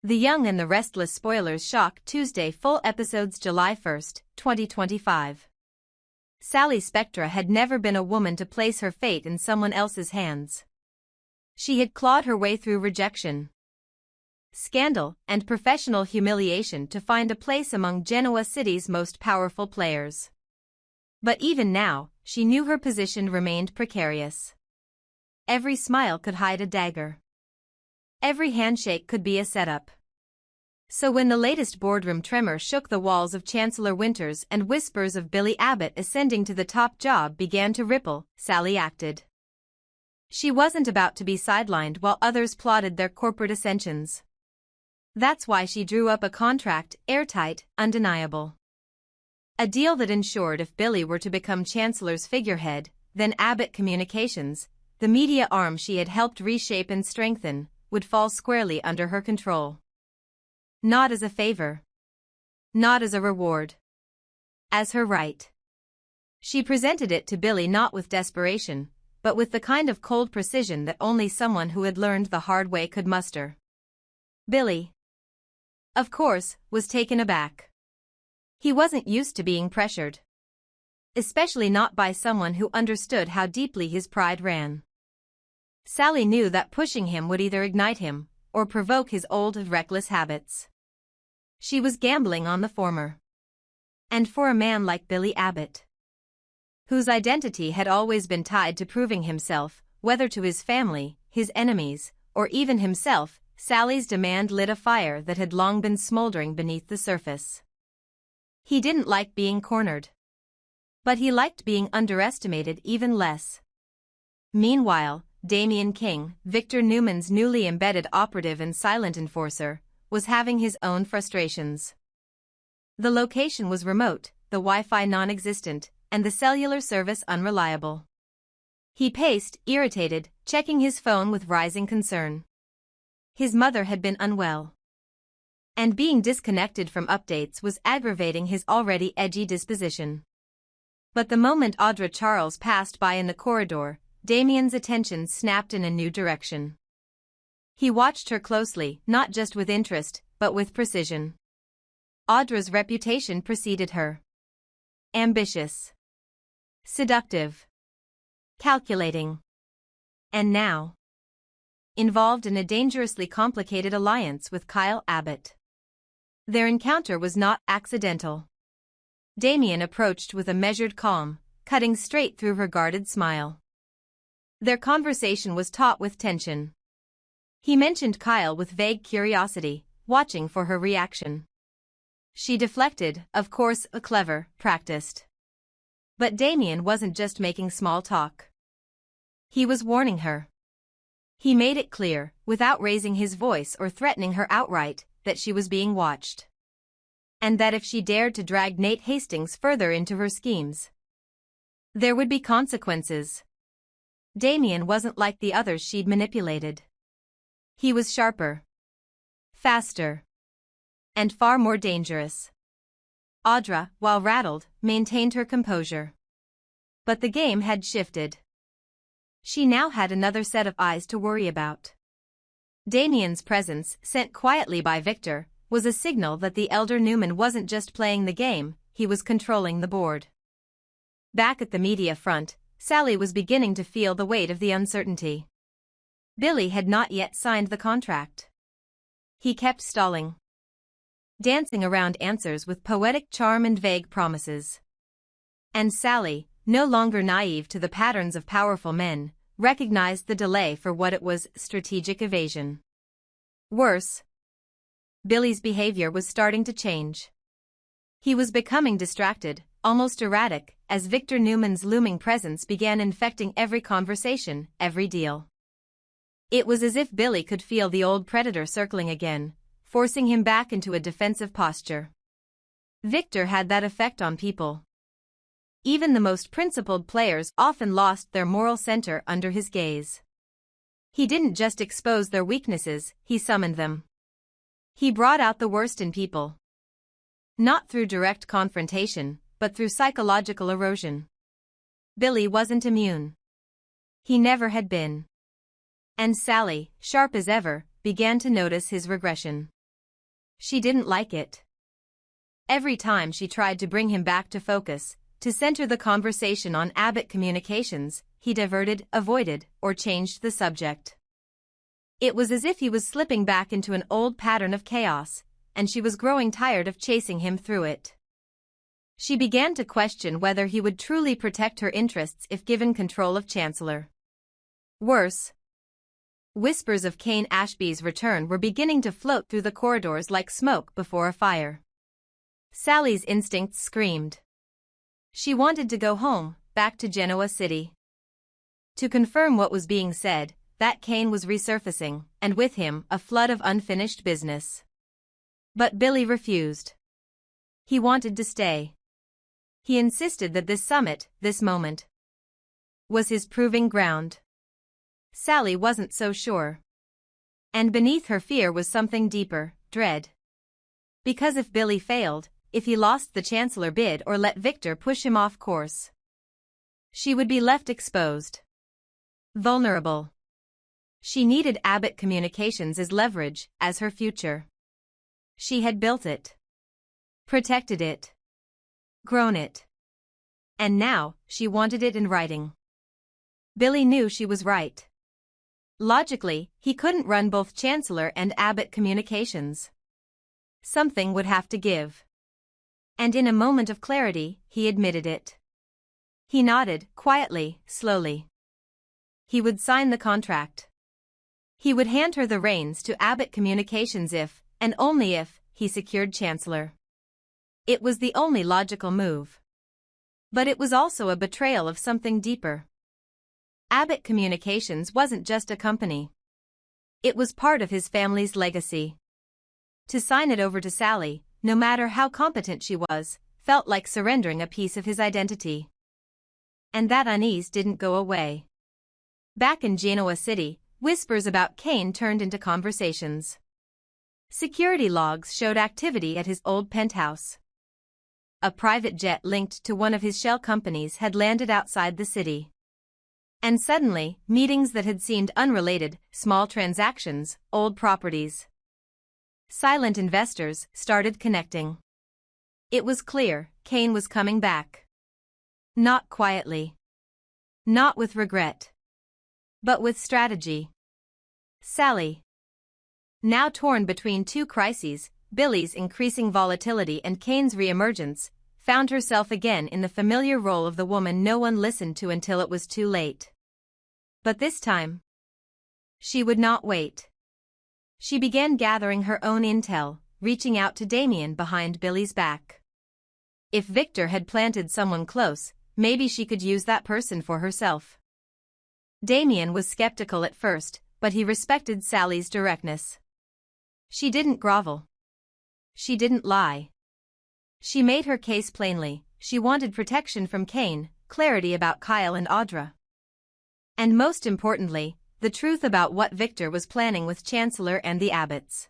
The Young and the Restless spoilers shock Tuesday full episodes July 1, 2025. Sally Spectra had never been a woman to place her fate in someone else's hands. She had clawed her way through rejection, scandal, and professional humiliation to find a place among Genoa City's most powerful players. But even now, she knew her position remained precarious. Every smile could hide a dagger. Every handshake could be a setup. So when the latest boardroom tremor shook the walls of Chancellor Winters and whispers of Billy Abbott ascending to the top job began to ripple, Sally acted. She wasn't about to be sidelined while others plotted their corporate ascensions. That's why she drew up a contract, airtight, undeniable. A deal that ensured if Billy were to become Chancellor's figurehead, then Abbott Communications, the media arm she had helped reshape and strengthen, would fall squarely under her control. Not as a favor. Not as a reward. As her right. She presented it to Billy not with desperation, but with the kind of cold precision that only someone who had learned the hard way could muster. Billy, of course, was taken aback. He wasn't used to being pressured. Especially not by someone who understood how deeply his pride ran. Sally knew that pushing him would either ignite him, or provoke his old reckless habits. She was gambling on the former. And for a man like Billy Abbott, whose identity had always been tied to proving himself, whether to his family, his enemies, or even himself, Sally's demand lit a fire that had long been smoldering beneath the surface. He didn't like being cornered. But he liked being underestimated even less. Meanwhile, Damian King, Victor Newman's newly embedded operative and silent enforcer, was having his own frustrations. The location was remote, the Wi-Fi non-existent, and the cellular service unreliable. He paced, irritated, checking his phone with rising concern. His mother had been unwell. And being disconnected from updates was aggravating his already edgy disposition. But the moment Audra Charles passed by in the corridor, Damian's attention snapped in a new direction. He watched her closely, not just with interest, but with precision. Audra's reputation preceded her. Ambitious. Seductive. Calculating. And now, involved in a dangerously complicated alliance with Kyle Abbott. Their encounter was not accidental. Damian approached with a measured calm, cutting straight through her guarded smile. Their conversation was taut with tension. He mentioned Kyle with vague curiosity, watching for her reaction. She deflected, of course, a clever, practiced. But Damian wasn't just making small talk. He was warning her. He made it clear, without raising his voice or threatening her outright, that she was being watched. And that if she dared to drag Nate Hastings further into her schemes, there would be consequences. Damian wasn't like the others she'd manipulated. He was sharper, faster, and far more dangerous. Audra, while rattled, maintained her composure. But the game had shifted. She now had another set of eyes to worry about. Damian's presence, sent quietly by Victor, was a signal that the elder Newman wasn't just playing the game, he was controlling the board. Back at the media front, Sally was beginning to feel the weight of the uncertainty. Billy had not yet signed the contract. He kept stalling, dancing around answers with poetic charm and vague promises. And Sally, no longer naive to the patterns of powerful men, recognized the delay for what it was: strategic evasion. Worse, Billy's behavior was starting to change. He was becoming distracted, almost erratic, as Victor Newman's looming presence began infecting every conversation, every deal. It was as if Billy could feel the old predator circling again, forcing him back into a defensive posture. Victor had that effect on people. Even the most principled players often lost their moral center under his gaze. He didn't just expose their weaknesses, he summoned them. He brought out the worst in people. Not through direct confrontation, but through psychological erosion. Billy wasn't immune. He never had been. And Sally, sharp as ever, began to notice his regression. She didn't like it. Every time she tried to bring him back to focus, to center the conversation on Abbott communications, he diverted, avoided, or changed the subject. It was as if he was slipping back into an old pattern of chaos, and she was growing tired of chasing him through it. She began to question whether he would truly protect her interests if given control of Chancellor. Worse, whispers of Cain Ashby's return were beginning to float through the corridors like smoke before a fire. Sally's instincts screamed. She wanted to go home, back to Genoa City. To confirm what was being said, that Cain was resurfacing, and with him, a flood of unfinished business. But Billy refused. He wanted to stay. He insisted that this summit, this moment, was his proving ground. Sally wasn't so sure. And beneath her fear was something deeper, dread. Because if Billy failed, if he lost the Chancellor bid or let Victor push him off course, she would be left exposed. Vulnerable. She needed Abbott Communications as leverage, as her future. She had built it. Protected it. Grown it. And now, she wanted it in writing. Billy knew she was right. Logically, he couldn't run both Chancellor and Abbott Communications. Something would have to give. And in a moment of clarity, he admitted it. He nodded, quietly, slowly. He would sign the contract. He would hand her the reins to Abbott Communications if, and only if, he secured Chancellor. It was the only logical move. But it was also a betrayal of something deeper. Abbott Communications wasn't just a company. It was part of his family's legacy. To sign it over to Sally, no matter how competent she was, felt like surrendering a piece of his identity. And that unease didn't go away. Back in Genoa City, whispers about Cain turned into conversations. Security logs showed activity at his old penthouse. A private jet linked to one of his shell companies had landed outside the city. And suddenly, meetings that had seemed unrelated, small transactions, old properties, silent investors, started connecting. It was clear, Cain was coming back. Not quietly. Not with regret. But with strategy. Sally, now torn between two crises, Billy's increasing volatility and Cain's reemergence, found herself again in the familiar role of the woman no one listened to until it was too late. But this time, she would not wait. She began gathering her own intel, reaching out to Damian behind Billy's back. If Victor had planted someone close, maybe she could use that person for herself. Damian was skeptical at first, but he respected Sally's directness. She didn't grovel. She didn't lie. She made her case plainly. She wanted protection from Cain, clarity about Kyle and Audra. And most importantly, the truth about what Victor was planning with Chancellor and the Abbotts.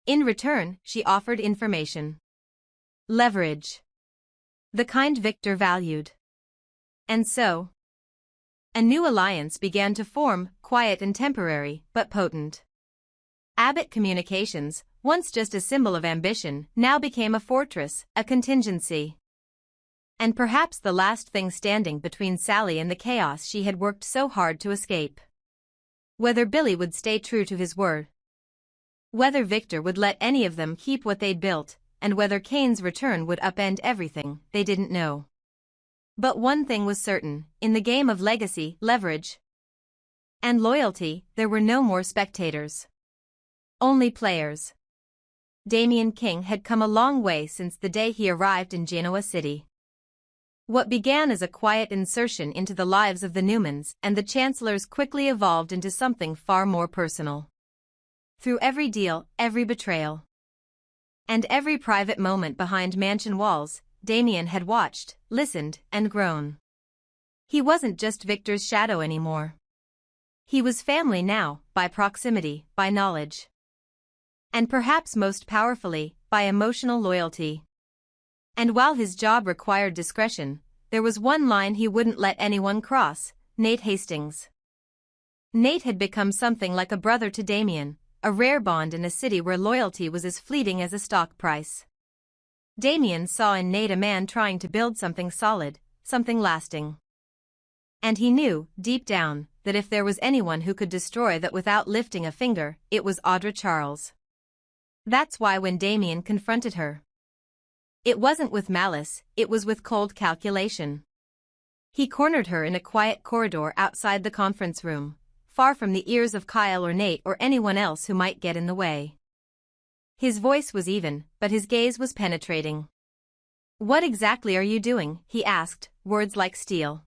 In return, she offered information. Leverage. The kind Victor valued. And so, a new alliance began to form, quiet and temporary, but potent. Abbott Communications, once just a symbol of ambition, now became a fortress, a contingency. And perhaps the last thing standing between Sally and the chaos she had worked so hard to escape. Whether Billy would stay true to his word. Whether Victor would let any of them keep what they'd built, and whether Cain's return would upend everything, they didn't know. But one thing was certain, in the game of legacy, leverage, and loyalty, there were no more spectators. Only players. Damian King had come a long way since the day he arrived in Genoa City. What began as a quiet insertion into the lives of the Newmans and the Chancellors quickly evolved into something far more personal. Through every deal, every betrayal, and every private moment behind mansion walls, Damian had watched, listened, and grown. He wasn't just Victor's shadow anymore. He was family now, by proximity, by knowledge. And perhaps most powerfully, by emotional loyalty. And while his job required discretion, there was one line he wouldn't let anyone cross: Nate Hastings. Nate had become something like a brother to Damian, a rare bond in a city where loyalty was as fleeting as a stock price. Damian saw in Nate a man trying to build something solid, something lasting. And he knew, deep down, that if there was anyone who could destroy that without lifting a finger, it was Audra Charles. That's why when Damian confronted her, it wasn't with malice, it was with cold calculation. He cornered her in a quiet corridor outside the conference room, far from the ears of Kyle or Nate or anyone else who might get in the way. His voice was even, but his gaze was penetrating. "What exactly are you doing?" he asked, words like steel.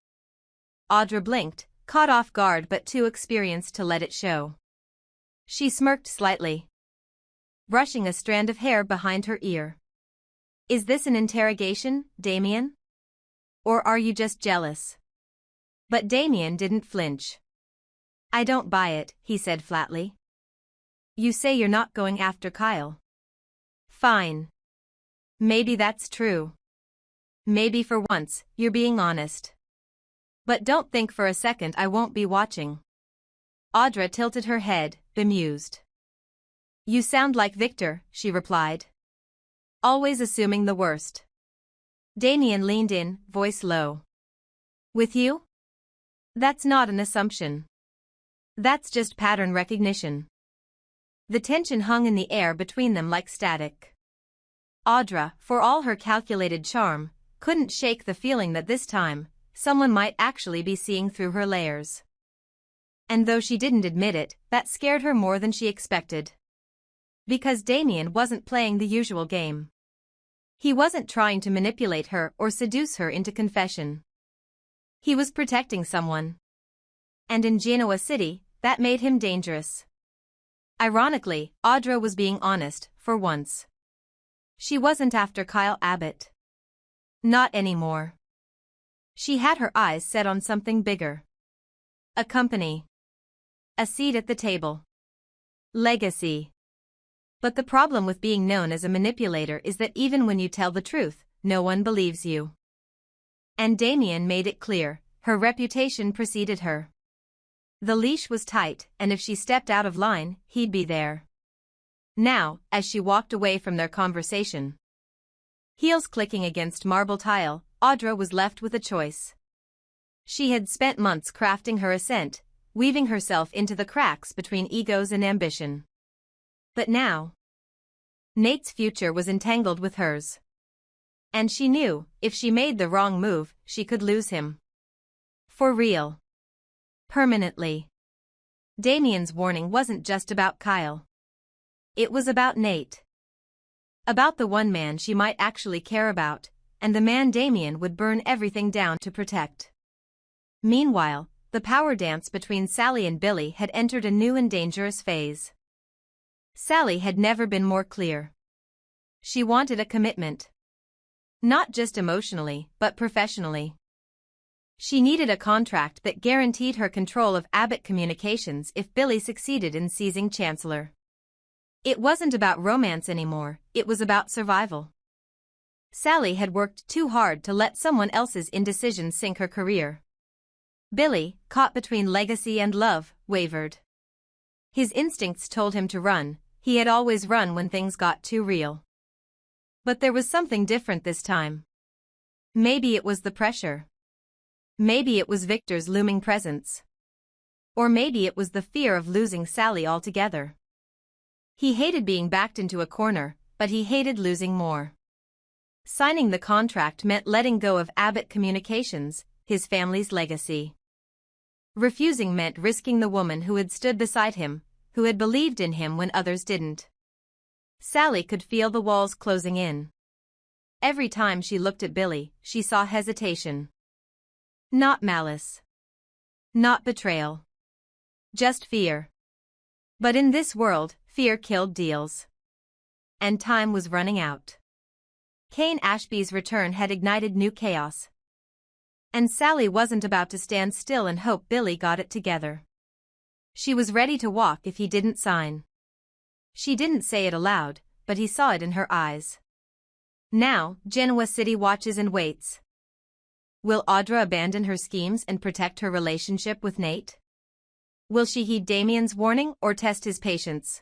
Audra blinked, caught off guard but too experienced to let it show. She smirked slightly, brushing a strand of hair behind her ear. "Is this an interrogation, Damian? Or are you just jealous?" But Damian didn't flinch. "I don't buy it," he said flatly. "You say you're not going after Kyle. Fine. Maybe that's true. Maybe for once, you're being honest. But don't think for a second I won't be watching." Audra tilted her head, bemused. "You sound like Victor," she replied. "Always assuming the worst." Damian leaned in, voice low. "With you? That's not an assumption. That's just pattern recognition." The tension hung in the air between them like static. Audra, for all her calculated charm, couldn't shake the feeling that this time, someone might actually be seeing through her layers. And though she didn't admit it, that scared her more than she expected. Because Damian wasn't playing the usual game. He wasn't trying to manipulate her or seduce her into confession. He was protecting someone. And in Genoa City, that made him dangerous. Ironically, Audra was being honest, for once. She wasn't after Kyle Abbott. Not anymore. She had her eyes set on something bigger. A company. A seat at the table. Legacy. But the problem with being known as a manipulator is that even when you tell the truth, no one believes you. And Damian made it clear, her reputation preceded her. The leash was tight, and if she stepped out of line, he'd be there. Now, as she walked away from their conversation, heels clicking against marble tile, Audra was left with a choice. She had spent months crafting her ascent, weaving herself into the cracks between egos and ambition. But now, Nate's future was entangled with hers. And she knew, if she made the wrong move, she could lose him. For real. Permanently. Damian's warning wasn't just about Kyle. It was about Nate. About the one man she might actually care about, and the man Damian would burn everything down to protect. Meanwhile, the power dance between Sally and Billy had entered a new and dangerous phase. Sally had never been more clear. She wanted a commitment. Not just emotionally, but professionally. She needed a contract that guaranteed her control of Abbott Communications if Billy succeeded in seizing Chancellor. It wasn't about romance anymore, it was about survival. Sally had worked too hard to let someone else's indecision sink her career. Billy, caught between legacy and love, wavered. His instincts told him to run, he had always run when things got too real. But there was something different this time. Maybe it was the pressure. Maybe it was Victor's looming presence. Or maybe it was the fear of losing Sally altogether. He hated being backed into a corner, but he hated losing more. Signing the contract meant letting go of Abbott Communications, his family's legacy. Refusing meant risking the woman who had stood beside him, who had believed in him when others didn't. Sally could feel the walls closing in. Every time she looked at Billy, she saw hesitation. Not malice. Not betrayal. Just fear. But in this world, fear killed deals. And time was running out. Cain Ashby's return had ignited new chaos. And Sally wasn't about to stand still and hope Billy got it together. She was ready to walk if he didn't sign. She didn't say it aloud, but he saw it in her eyes. Now, Genoa City watches and waits. Will Audra abandon her schemes and protect her relationship with Nate? Will she heed Damian's warning or test his patience?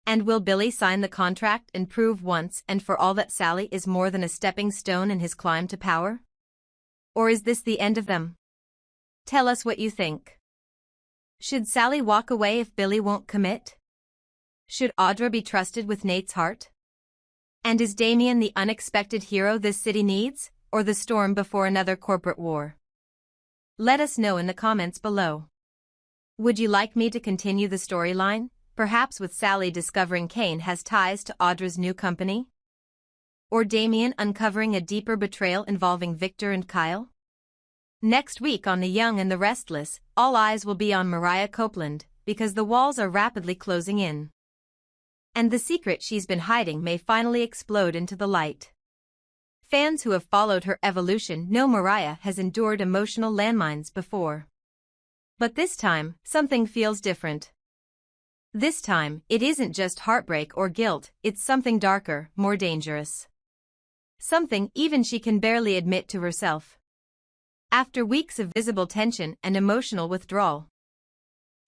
And will Billy sign the contract and prove once and for all that Sally is more than a stepping stone in his climb to power? Or is this the end of them? Tell us what you think. Should Sally walk away if Billy won't commit? Should Audra be trusted with Nate's heart? And is Damian the unexpected hero this city needs, or the storm before another corporate war? Let us know in the comments below. Would you like me to continue the storyline, perhaps with Sally discovering Cain has ties to Audra's new company? Or Damian uncovering a deeper betrayal involving Victor and Kyle? Next week on The Young and the Restless, all eyes will be on Mariah Copeland, because the walls are rapidly closing in. And the secret she's been hiding may finally explode into the light. Fans who have followed her evolution know Mariah has endured emotional landmines before. But this time, something feels different. This time, it isn't just heartbreak or guilt, it's something darker, more dangerous. Something even she can barely admit to herself. After weeks of visible tension and emotional withdrawal,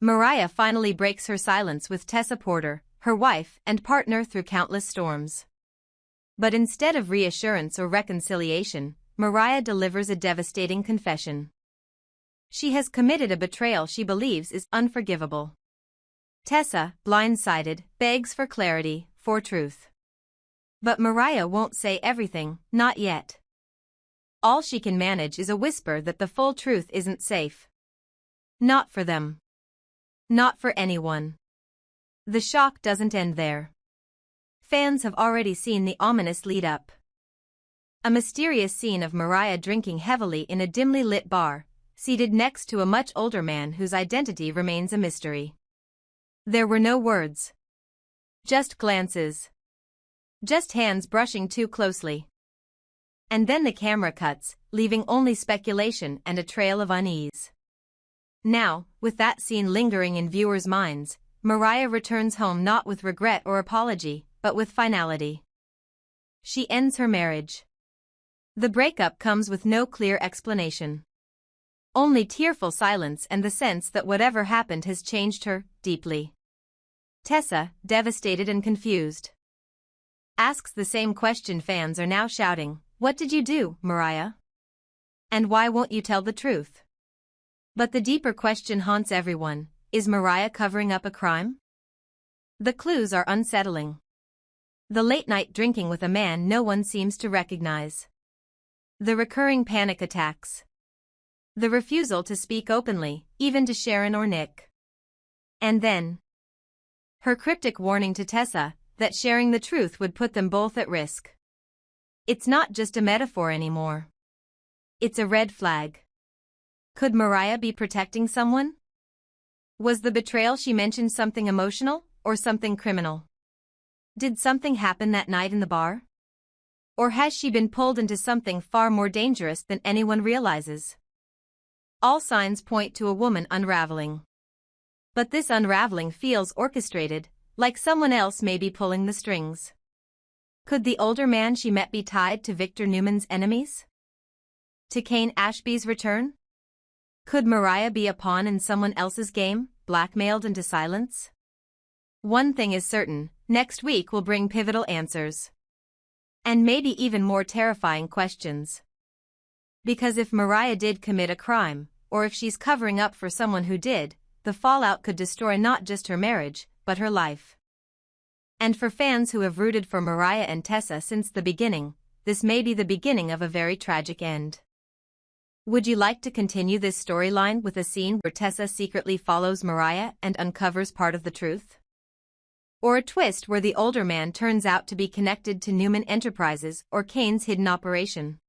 Mariah finally breaks her silence with Tessa Porter, her wife and partner through countless storms. But instead of reassurance or reconciliation, Mariah delivers a devastating confession. She has committed a betrayal she believes is unforgivable. Tessa, blindsided, begs for clarity, for truth. But Mariah won't say everything, not yet. All she can manage is a whisper that the full truth isn't safe. Not for them. Not for anyone. The shock doesn't end there. Fans have already seen the ominous lead-up. A mysterious scene of Mariah drinking heavily in a dimly lit bar, seated next to a much older man whose identity remains a mystery. There were no words. Just glances. Just hands brushing too closely. And then the camera cuts, leaving only speculation and a trail of unease. Now, with that scene lingering in viewers' minds, Mariah returns home not with regret or apology, but with finality. She ends her marriage. The breakup comes with no clear explanation. Only tearful silence and the sense that whatever happened has changed her, deeply. Tessa, devastated and confused, asks the same question fans are now shouting, "What did you do, Mariah? And why won't you tell the truth?" But the deeper question haunts everyone, is Mariah covering up a crime? The clues are unsettling. The late-night drinking with a man no one seems to recognize. The recurring panic attacks. The refusal to speak openly, even to Sharon or Nick. And then, her cryptic warning to Tessa, that sharing the truth would put them both at risk. It's not just a metaphor anymore. It's a red flag. Could Mariah be protecting someone? Was the betrayal she mentioned something emotional, or something criminal? Did something happen that night in the bar? Or has she been pulled into something far more dangerous than anyone realizes? All signs point to a woman unraveling. But this unraveling feels orchestrated, like someone else may be pulling the strings. Could the older man she met be tied to Victor Newman's enemies? To Cain Ashby's return? Could Mariah be a pawn in someone else's game, blackmailed into silence? One thing is certain, next week will bring pivotal answers. And maybe even more terrifying questions. Because if Mariah did commit a crime, or if she's covering up for someone who did, the fallout could destroy not just her marriage, but her life. And for fans who have rooted for Mariah and Tessa since the beginning, this may be the beginning of a very tragic end. Would you like to continue this storyline with a scene where Tessa secretly follows Mariah and uncovers part of the truth? Or a twist where the older man turns out to be connected to Newman Enterprises or Cain's hidden operation?